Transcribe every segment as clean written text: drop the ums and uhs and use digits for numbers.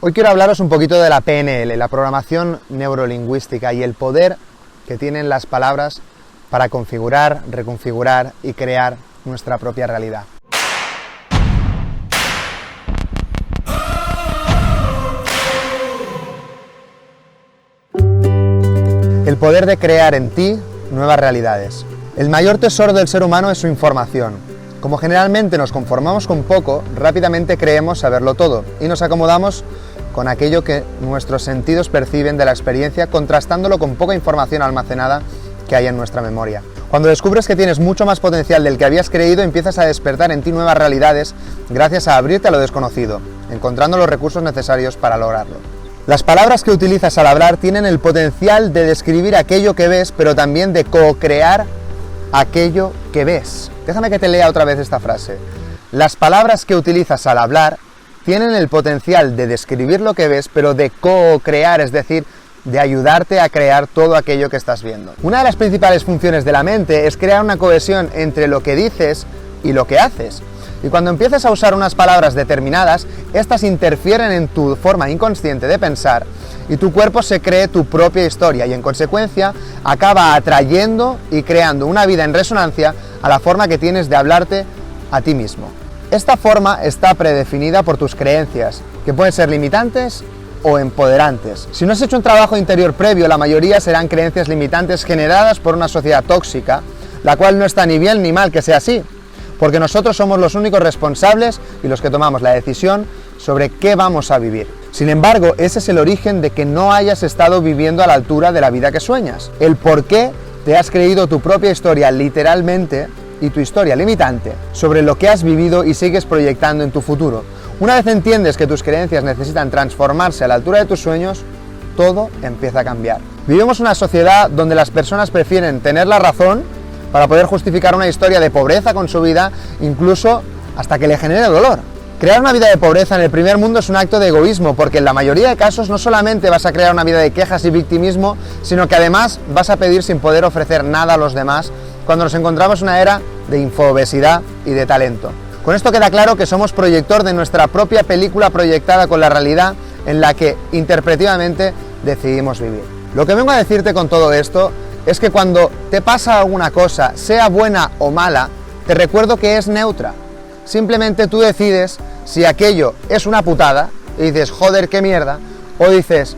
Hoy quiero hablaros un poquito de la PNL, la programación neurolingüística y el poder que tienen las palabras para configurar, reconfigurar y crear nuestra propia realidad. El poder de crear en ti nuevas realidades. El mayor tesoro del ser humano es su información. Como generalmente nos conformamos con poco, rápidamente creemos saberlo todo y nos acomodamos con aquello que nuestros sentidos perciben de la experiencia, contrastándolo con poca información almacenada que hay en nuestra memoria. Cuando descubres que tienes mucho más potencial del que habías creído, empiezas a despertar en ti nuevas realidades gracias a abrirte a lo desconocido, encontrando los recursos necesarios para lograrlo. Las palabras que utilizas al hablar tienen el potencial de describir aquello que ves, pero también de co-crear aquello que ves. Déjame que te lea otra vez esta frase. Las palabras que utilizas al hablar tienen el potencial de describir lo que ves, pero de co-crear, es decir, de ayudarte a crear todo aquello que estás viendo. Una de las principales funciones de la mente es crear una cohesión entre lo que dices y lo que haces. Y cuando empiezas a usar unas palabras determinadas, estas interfieren en tu forma inconsciente de pensar y tu cuerpo se cree tu propia historia y en consecuencia acaba atrayendo y creando una vida en resonancia a la forma que tienes de hablarte a ti mismo. Esta forma está predefinida por tus creencias, que pueden ser limitantes o empoderantes. Si no has hecho un trabajo interior previo, la mayoría serán creencias limitantes generadas por una sociedad tóxica, la cual no está ni bien ni mal que sea así, porque nosotros somos los únicos responsables y los que tomamos la decisión sobre qué vamos a vivir. Sin embargo, ese es el origen de que no hayas estado viviendo a la altura de la vida que sueñas. El por qué te has creído tu propia historia literalmente y tu historia limitante sobre lo que has vivido y sigues proyectando en tu futuro. Una vez entiendes que tus creencias necesitan transformarse a la altura de tus sueños, todo empieza a cambiar. Vivimos una sociedad donde las personas prefieren tener la razón para poder justificar una historia de pobreza con su vida, incluso hasta que le genere dolor. Crear una vida de pobreza en el primer mundo es un acto de egoísmo, porque en la mayoría de casos no solamente vas a crear una vida de quejas y victimismo, sino que además vas a pedir sin poder ofrecer nada a los demás cuando nos encontramos en una era de infoobesidad y de talento. Con esto queda claro que somos proyector de nuestra propia película proyectada con la realidad en la que interpretativamente decidimos vivir. Lo que vengo a decirte con todo esto es que cuando te pasa alguna cosa, sea buena o mala, te recuerdo que es neutra. Simplemente tú decides si aquello es una putada y dices, joder, qué mierda, o dices,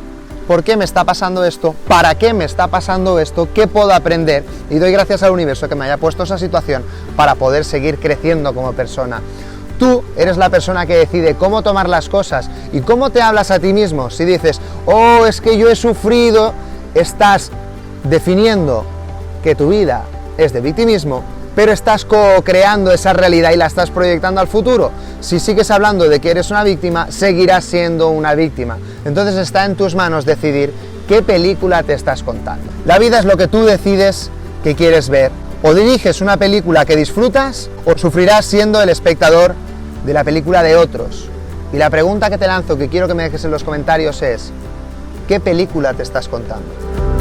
¿por qué me está pasando esto? ¿Para qué me está pasando esto? ¿Qué puedo aprender? Y doy gracias al universo que me haya puesto esa situación para poder seguir creciendo como persona. Tú eres la persona que decide cómo tomar las cosas y cómo te hablas a ti mismo. Si dices, oh, es que yo he sufrido, estás definiendo que tu vida es de victimismo, pero estás co-creando esa realidad y la estás proyectando al futuro. Si sigues hablando de que eres una víctima, seguirás siendo una víctima. Entonces está en tus manos decidir qué película te estás contando. La vida es lo que tú decides que quieres ver. O diriges una película que disfrutas, o sufrirás siendo el espectador de la película de otros. Y la pregunta que te lanzo, que quiero que me dejes en los comentarios es, ¿qué película te estás contando?